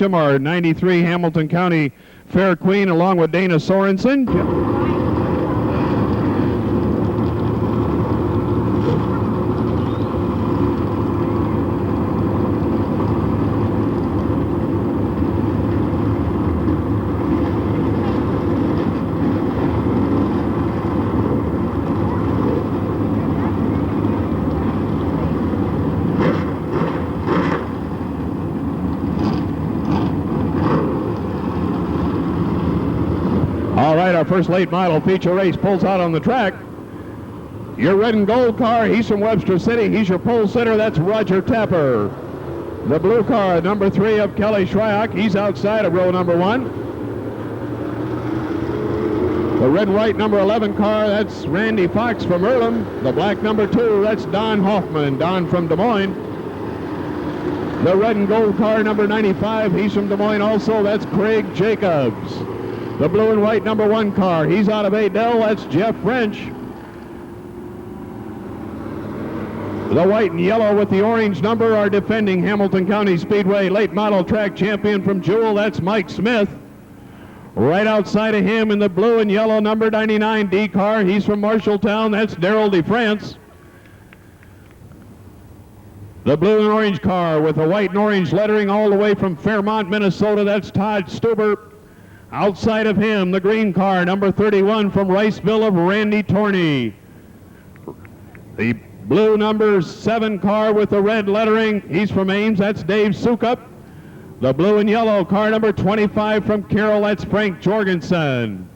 Our 93 Hamilton County Fair Queen along with Dana Sorensen. All right, our first late model feature race pulls out on the track. Your red and gold car, he's from Webster City. He's your pole sitter. That's Roger Tapper. The blue car, number 3 of Kelly Shryock. He's outside of row number 1. The red and white number 11 car, that's Randy Fox from Earlham. The black number 2, that's Don Hoffman. Don from Des Moines. The red and gold car, number 95, he's from Des Moines also. That's Craig Jacobs. The blue and white number 1 car, he's out of Adel, that's Jeff French. The white and yellow with the orange number are defending Hamilton County Speedway late model track champion from Jewel, that's Mike Smith. Right outside of him in the blue and yellow number 99 D car, he's from Marshalltown, that's Darrell DeFrance. The blue and orange car with the white and orange lettering all the way from Fairmont, Minnesota, that's Todd Stuber. Outside of him, the green car, number 31 from Riceville of Randy Torney. The blue number 7 car with the red lettering, he's from Ames, that's Dave Sukup. The blue and yellow car, number 25 from Carroll, that's Frank Jorgensen.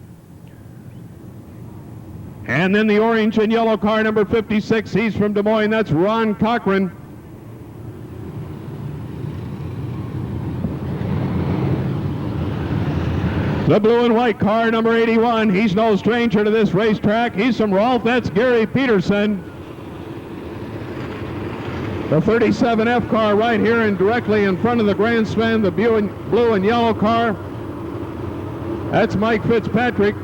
And then the orange and yellow car, number 56, he's from Des Moines, that's Ron Cochran. The blue and white car, number 81, he's no stranger to this racetrack. He's from Rolfe, that's Gary Peterson. The 37F car right here and directly in front of the grandstand, the blue and yellow car, that's Mike Fitzpatrick.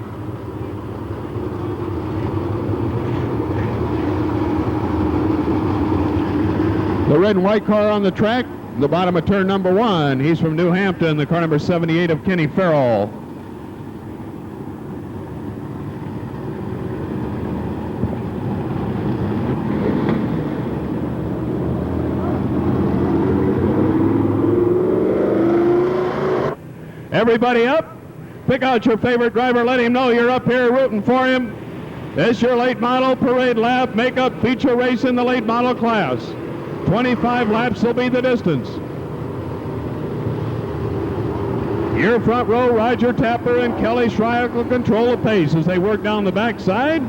The red and white car on the track, the bottom of turn number 1, he's from New Hampton, the car number 78 of Kenny Farrell. Everybody up. Pick out your favorite driver. Let him know you're up here rooting for him. This is your late model parade lap makeup feature race in the late model class. 25 laps will be the distance. Your front row, Roger Tapper and Kelly Shryock will control the pace as they work down the backside.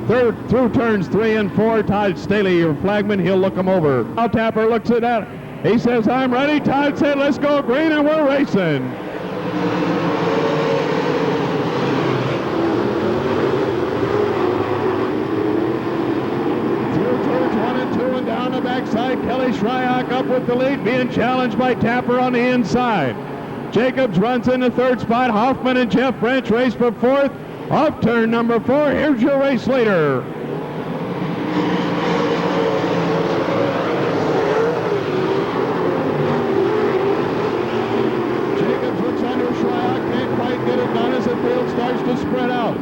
Through turns 3 and 4, Todd Staley, your flagman, he'll look them over. Now Tapper looks at that. He says, I'm ready. Todd said, let's go green, and we're racing. Through turns 1 and 2 and down the backside, Kelly Shryock up with the lead, being challenged by Tapper on the inside. Jacobs runs in the 3rd spot. Hoffman and Jeff French race for 4th. Off turn number 4, here's your race leader. Jacobs looks under Shryock, can't quite get it done as the field starts to spread out.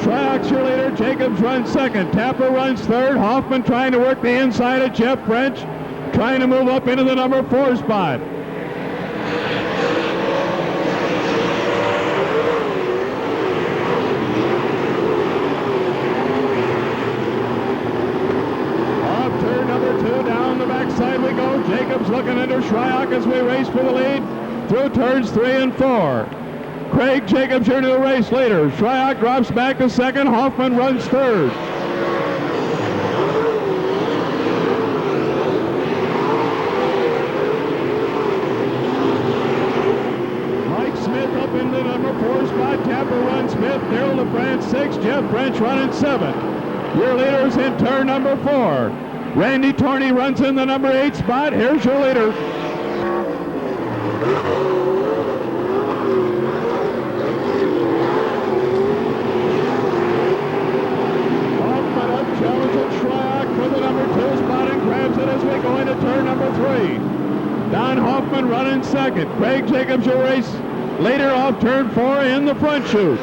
Shryock's your leader, Jacobs runs 2nd, Tapper runs 3rd, Hoffman trying to work the inside of Jeff French, trying to move up into the number 4 spot. Side we go. Jacobs looking under Shryock as we race for the lead through turns 3 and 4. Craig Jacobs, your new race leader. Shryock drops back to 2nd. Hoffman runs 3rd. Mike Smith up in the number 4 spot. Tapper runs 5th. Darrell DeFrance 6th. Jeff French running 7th. Your leaders in turn number 4. Randy Torney runs in the number 8 spot. Here's your leader. Hoffman up, challenging Shryock for the number 2 spot and grabs it as we go into turn number 3. Don Hoffman running 2nd. Craig Jacobs will race later off turn 4 in the front chute.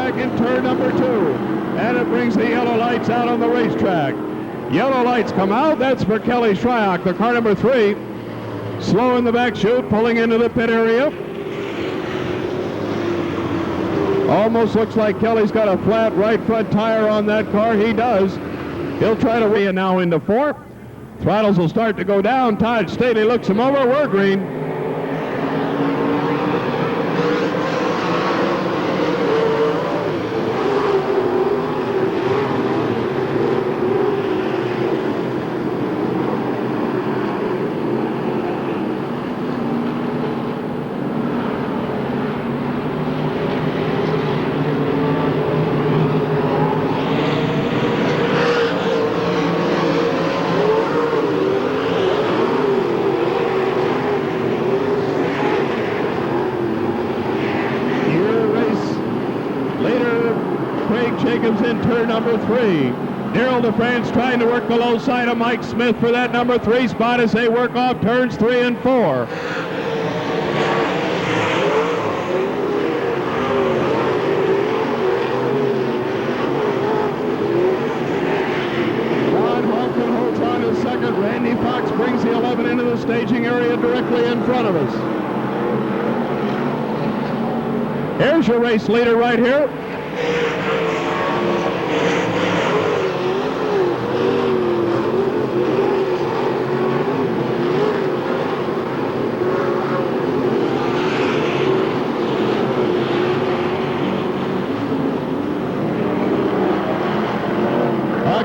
In turn number 2, and it brings the yellow lights out on the racetrack. Yellow lights come out. That's for Kelly Shryock, the car number 3. Slow in the back chute, pulling into the pit area. Almost looks like Kelly's got a flat right front tire on that car. He does. He'll try to win now into 4. Throttles will start to go down. Todd Staley looks him over. We're green. In turn number 3. Daryl DeFrance trying to work the low side of Mike Smith for that number 3 spot as they work off turns 3 and 4. Ron Hoffman holds on to second. Randy Fox brings the 11 into the staging area directly in front of us. Here's your race leader right here.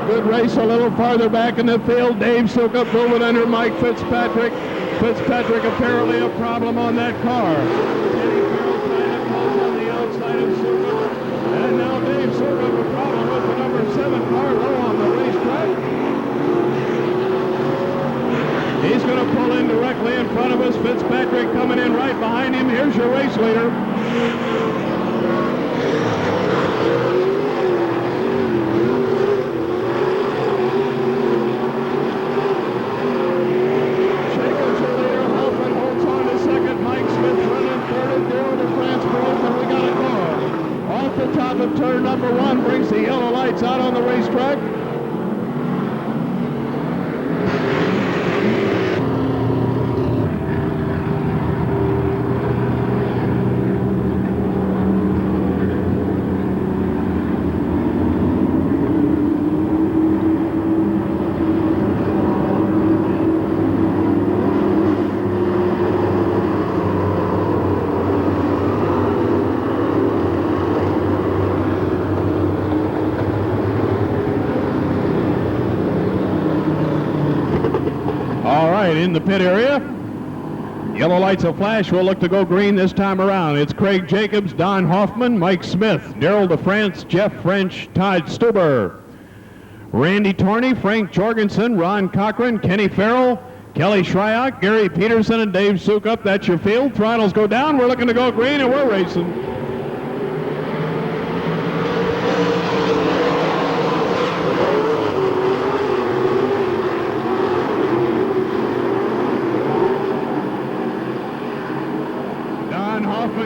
Good race a little farther back in the field. Dave Sukup moving under Mike Fitzpatrick. Fitzpatrick apparently a problem on that car. Kenny Farrell trying to close on the outside of Sukup. And now Dave Sukup a problem with the number 7 car low on the racetrack. He's going to pull in directly in front of us. Fitzpatrick coming in right behind him. Here's your race leader. Of turn number 1 brings the yellow lights out on the racetrack. In the pit area. Yellow lights will flash. We'll look to go green this time around. It's Craig Jacobs, Don Hoffman, Mike Smith, Daryl DeFrance, Jeff French, Todd Stuber, Randy Torney, Frank Jorgensen, Ron Cochran, Kenny Farrell, Kelly Shryock, Gary Peterson, and Dave Sukup. That's your field. Throttles go down. We're looking to go green, and we're racing.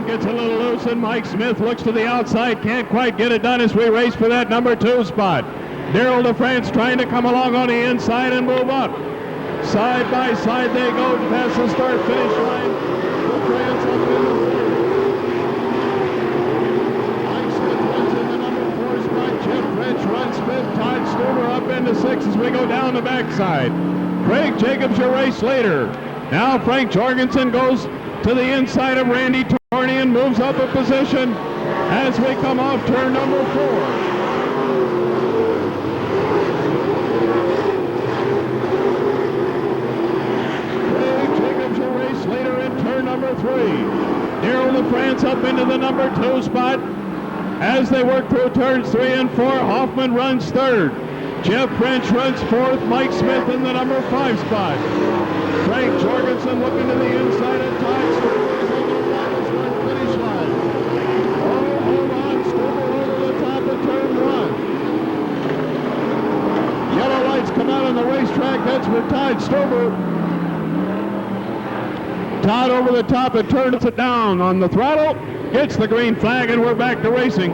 Gets a little loose, and Mike Smith looks to the outside, can't quite get it done as we race for that number 2 spot. Daryl DeFrance trying to come along on the inside and move up. Side by side they go past the start-finish line. DeFrance up in the third. Mike Smith runs in the number 4 spot. Jeff French runs 5th. Todd Stuber up into 6 as we go down the backside. Craig Jacobs, your race leader. Now Frank Jorgensen goes to the inside of Randy Torney and moves up a position as we come off turn number 4. Craig Jacobs, your race leader in turn number 3. Daryl DeFrance up into the number 2 spot. As they work through turns 3 and 4, Hoffman runs 3rd. Jeff French runs 4th. Mike Smith in the number 5 spot. Frank Jorgensen looking to the inside of Todd Stuber. direction of Todd Stober. Todd over the top and turns it down on the throttle, gets the green flag, and we're back to racing.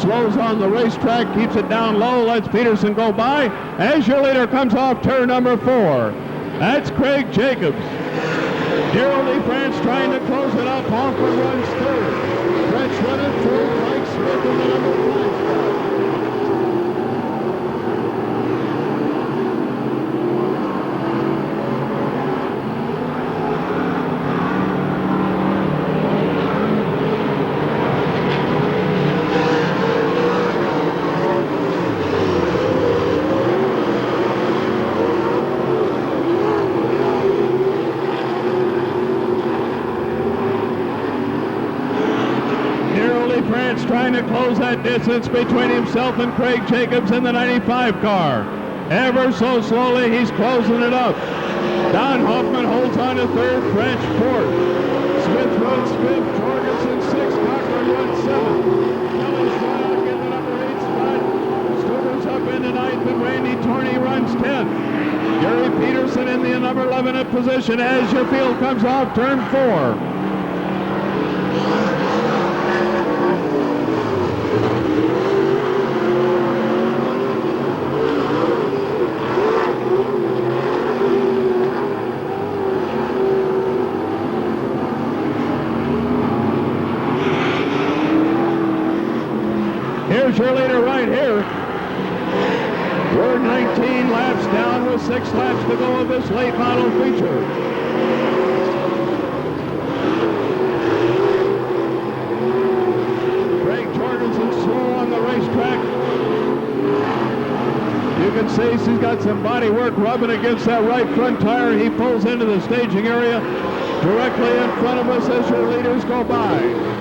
Slows on the racetrack, keeps it down low, lets Peterson go by as your leader comes off turn number 4. That's Craig Jacobs. Daryl DeFrance trying to close it up. Hoffman runs third. French running third. Mike Smith in the number 5 spot. Trying to close that distance between himself and Craig Jacobs in the 95 car. Ever so slowly, he's closing it up. Don Hoffman holds on to third, French fourth. Smith runs fifth, Jorgensen sixth, Cochran runs seventh. Kelly's Rock in the number 8 spot. Stuber's up in the 9th, and Randy Torney runs 10th. Gary Peterson in the number 11 position as your field comes off turn 4. Here's your leader right here. We're 19 laps down with 6 laps to go of this late model feature. Craig Jorgensen slow on the racetrack. You can see he's got some body work rubbing against that right front tire. He pulls into the staging area directly in front of us as your leaders go by.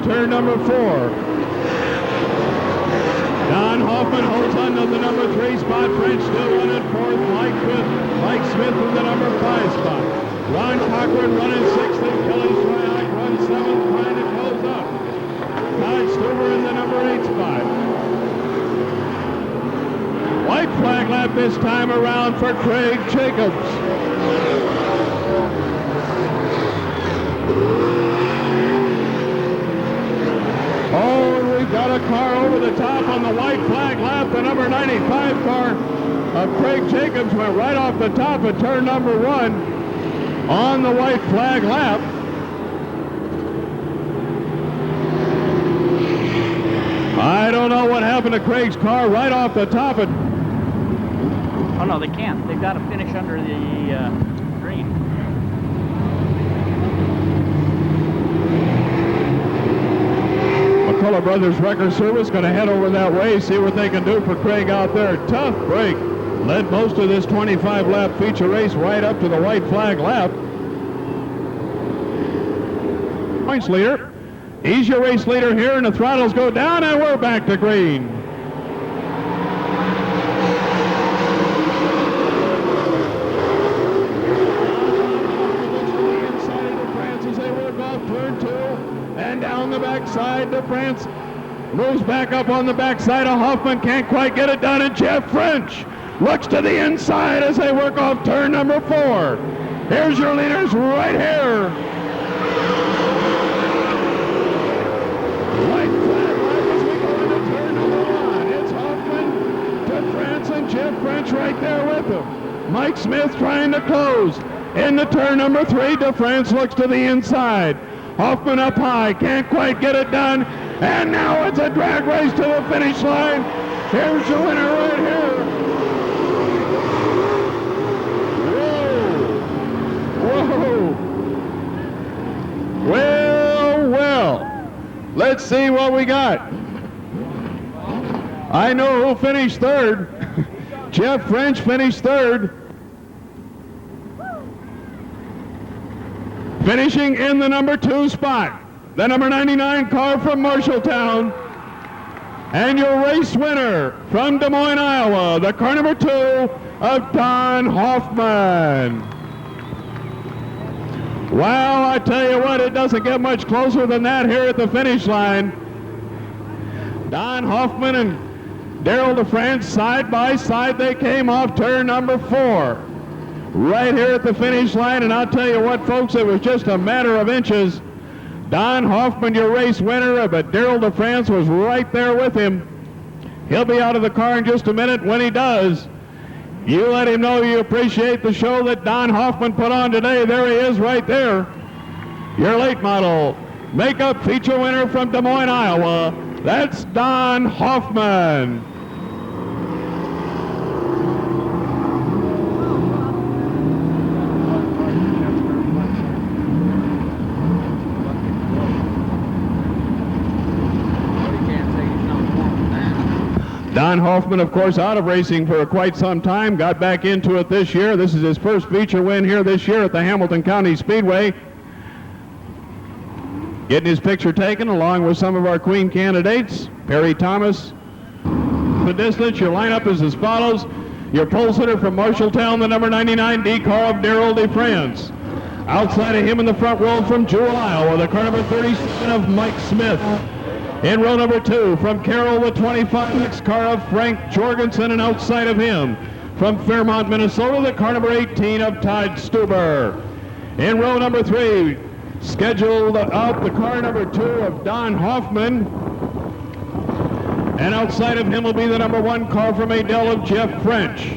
Turn number 4. Don Hoffman holds on to the number 3 spot. French still running 4th. Mike Smith in the number 5 spot. Ron Cochran running 6th, and Kelly Shryock runs 7th, trying to close up. Todd Stuber in the number 8 spot. White flag lap this time around for Craig Jacobs. Oh, and we've got a car over the top on the white flag lap. The number 95 car of Craig Jacobs went right off the top of turn number 1 on the white flag lap. I don't know what happened to Craig's car right off the top of... Oh, no, they can't. They've got to finish under the green. McCullough Brothers Record Service going to head over that way, see what they can do for Craig out there. Tough break. Led most of this 25-lap feature race right up to the white flag lap. Points leader. He's your race leader here, and the throttles go down, and we're back to green. off turn 2 and down the backside to France. Moves back up on the backside of Hoffman, can't quite get it done, and Jeff French looks to the inside as they work off turn number 4. Here's your leaders right here. White flag right as we go into turn number 1. It's Hoffman to France and Jeff French right there with him. Mike Smith trying to close. Into turn number 3, DeFrance looks to the inside. Hoffman up high, can't quite get it done. And now it's a drag race to the finish line. Here's the winner right here. Whoa. Well. Let's see what we got. I know who finished third. Jeff French finished third. Finishing in the number 2 spot, the number 99 car from Marshalltown. And your race winner from Des Moines, Iowa, the car number 2 of Don Hoffman. Well, I tell you what, it doesn't get much closer than that here at the finish line. Don Hoffman and Darrell DeFrance side by side, they came off turn number 4. Right here at the finish line, and I'll tell you what, folks, it was just a matter of inches. Don Hoffman, your race winner, but Darrell DeFrance was right there with him. He'll be out of the car in just a minute. When he does, you let him know you appreciate the show that Don Hoffman put on today. There he is right there. Your late model makeup feature winner from Des Moines, Iowa. That's Don Hoffman. Don Hoffman, of course, out of racing for quite some time, got back into it this year. This is his first feature win here this year at the Hamilton County Speedway. Getting his picture taken along with some of our Queen candidates. Perry Thomas. The distance, your lineup is as follows. Your pole sitter from Marshalltown, the number 99 D car of Darrell DeFrance. Outside of him in the front row from Jewell, Iowa, the car number 37 of Mike Smith. In row number 2, from Carroll, the 25X car of Frank Jorgensen, and outside of him, from Fairmont, Minnesota, the car number 18 of Todd Stuber. In row number 3, scheduled out the car number 2 of Don Hoffman, and outside of him will be the number 1 car from Adel of Jeff French.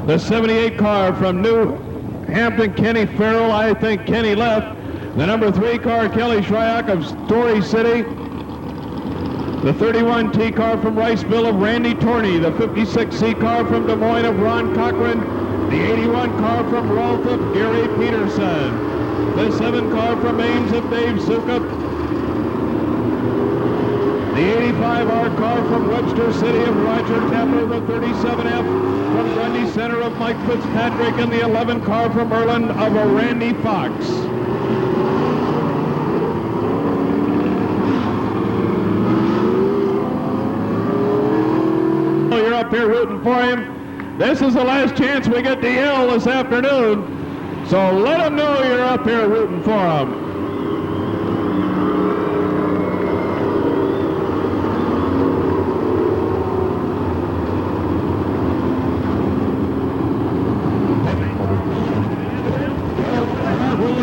The 78 car from New Hampton, Kenny Farrell. I think Kenny left. The number 3 car, Kelly Shryock of Story City. The 31T car from Riceville of Randy Torney. The 56C car from Des Moines of Ron Cochran. The 81 car from Rolf of Gary Peterson. The 7 car from Ames of Dave Sukup. The 85R car from Webster City of Roger Tepper. The 37F from Grundy Center of Mike Fitzpatrick. And the 11 car from Erland of a Randy Fox. You're up here rooting for him. This is the last chance we get to yell this afternoon. So let them know you're up here rooting for him.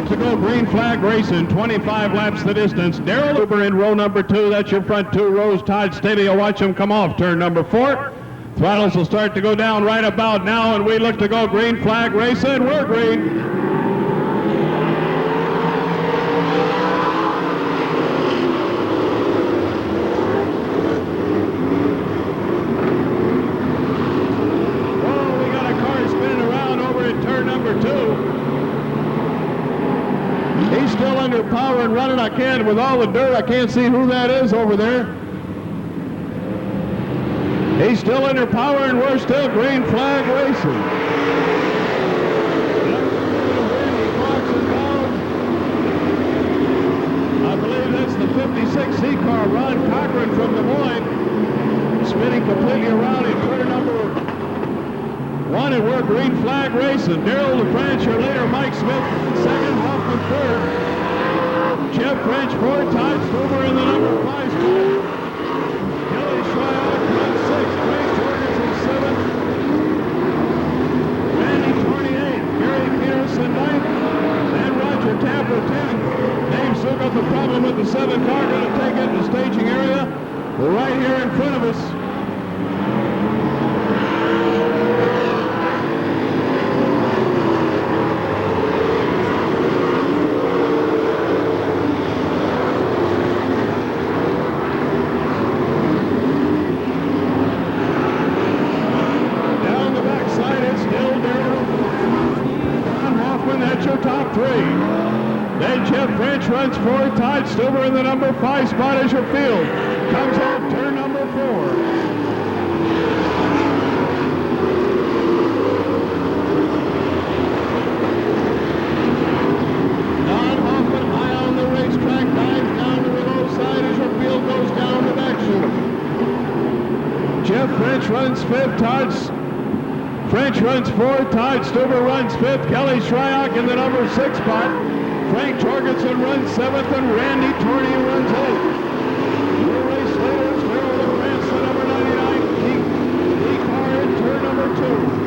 To go green flag racing, 25 laps the distance. Darrell Uber in row number 2. That's your front 2 rows. Todd Staley will watch him come off turn number 4. Throttles will start to go down right about now, and we look to go green flag racing. We're green. Whoa, we got a car spinning around over at turn number 2. He's still under power and running. I can't, with all the dirt, I can't see who that is over there. He's still under power and we're still green flag racing. I believe that's the 56C car, Ron Cochran from Des Moines, spinning completely around in turn number 1, and we're green flag racing. Darrell DeFrance, your leader, Mike Smith, second, Hoffman third. Jeff French 4, Todd Stuber in the number 5 spot. Kelly Shryock runs 6th. Frank Jorgensen 7th. Randy Torney 8th. Gary Peterson 9th. And Roger Tapper 10th. Dave still got the problem with the 7 car. Going to take it in the staging area. Right here in front of us. Then Jeff French runs 4. Todd Stuber in the number 5 spot as your field. Comes off turn number 4. Don Hoffman high on the racetrack, dives down to the low side as your field goes down the back chute. Jeff French runs 5th. French runs 4th. Todd Stuber runs 5th. Kelly Shryock in the number 6 spot. Frank Jorgensen runs 7th, and Randy Torney runs 8th. Your race leaders, Harold of France, the number 99, key car in turn number 2.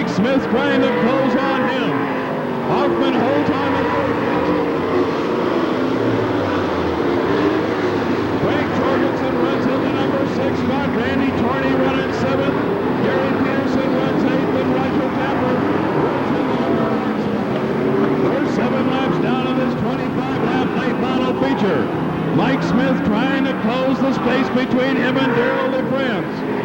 Smith trying to close on him. Hoffman holds on to Frank Jorgensen runs in the number 6 spot. Randy Torney running 7th. Gary Peterson runs 8th, and Roger Tapper runs in the number 9 spot. We're 7 laps down in this 25-lap late model feature. Mike Smith trying to close the space between him and Darrell LaFrance.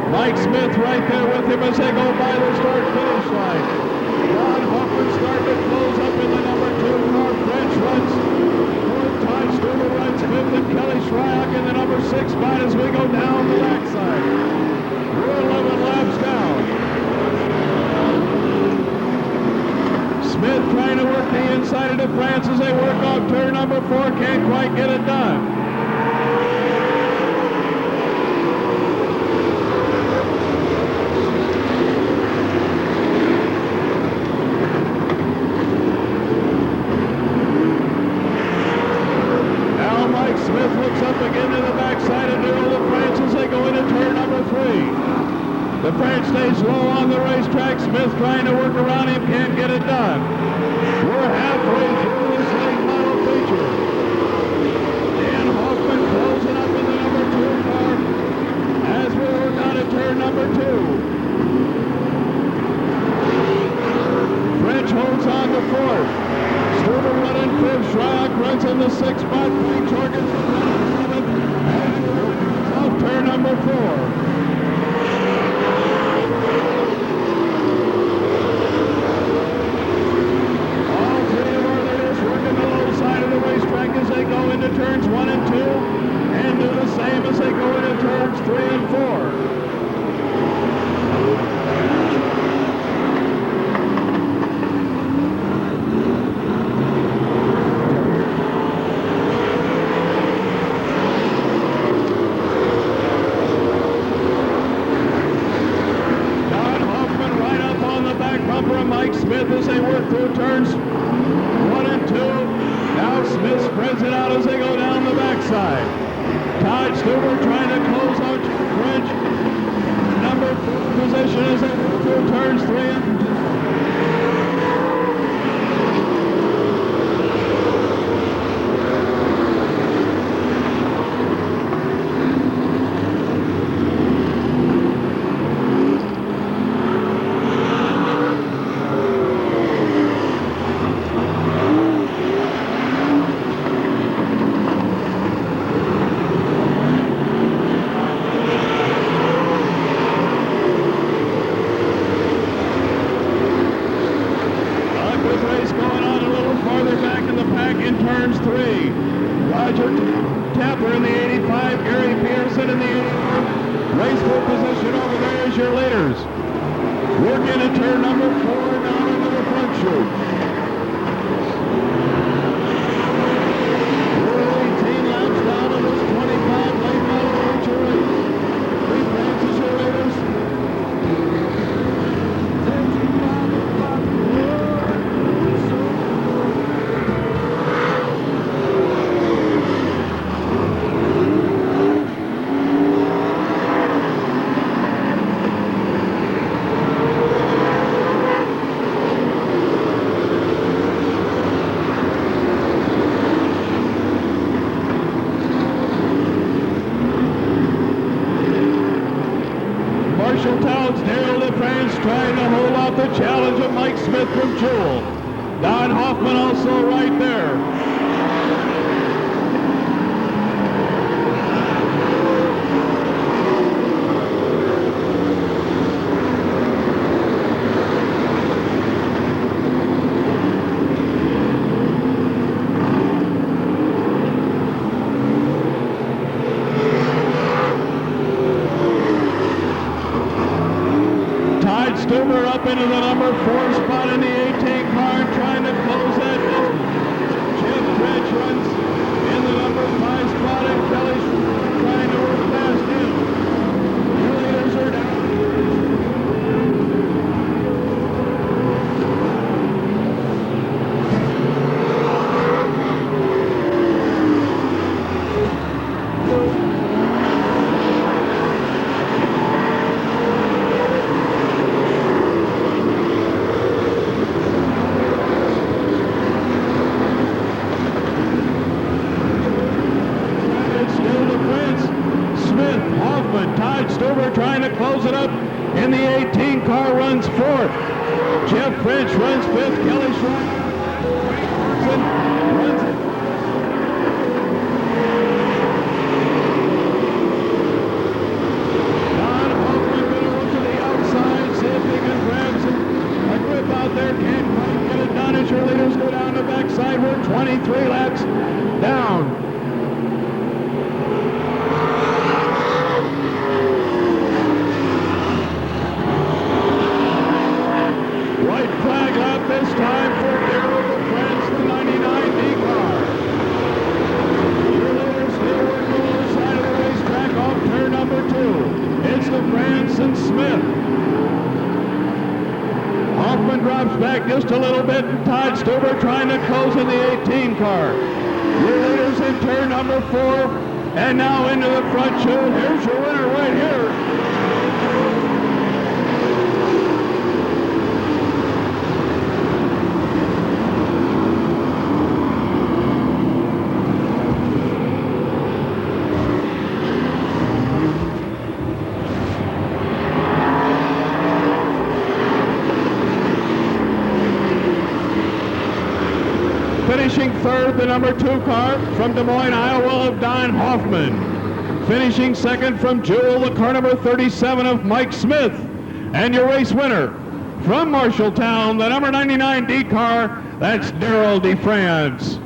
Mike Smith right there with him as they go by the start-finish line. Ron Hoffman starting to close up in the number 2 car. French runs 4th. Todd Stuber runs 5th, and Kelly Shryock in the number 6 spot as we go down the backside. We're 11 laps down. Smith trying to work the inside of France as they work off turn number 4. Can't quite get it done. Smith looks up again to the backside of Darrell LaFrance as they go into turn number 3. LaFrance stays low on the racetrack. Smith trying to work around him, can't get it done. We're halfway through this late model feature. Dan Hoffman closing up in the number 2 car as we work on to turn number 2. French holds on to 4th. Stuber running 5th. Shryock runs in the 6th spot. Frank Jorgensen running 7th. Off turn number 4. All 3 of our leaders out as they go down the backside. Todd Stuber trying to close out French. Number 4 position as they move through turns 3 and 2. Trying to hold out the challenge of Mike Smith from Jewell. Don Hoffman also right there. Stuber up into the number 4 spot in the 18 car, trying to close that distance. Jeff French runs in the number 5 spot, and Kelly's trying to work past him. The leaders are down. Trying to close it up in the 18 car, runs 4th. Jeff French runs 5th. Kelly Schreiner runs it. Don Hoffman going to look to the outside, see if he can grab a grip out there. Can't quite get it done as your leaders go down the backside. We're 23 laps down. This time for Darrell France, the 99D car. Your leaders still working on the side of the racetrack off turn number 2. It's the France and Smith. Hoffman drops back just a little bit, and Todd Stuber trying to close in the 18 car. Your leaders in turn number 4, and now into the front chute. Here's your winner right here. Finishing 3rd, the number 2 car from Des Moines, Iowa, of Don Hoffman. Finishing 2nd from Jewell, the car number 37 of Mike Smith. And your race winner from Marshalltown, the number 99D car, that's Darrell DeFrance.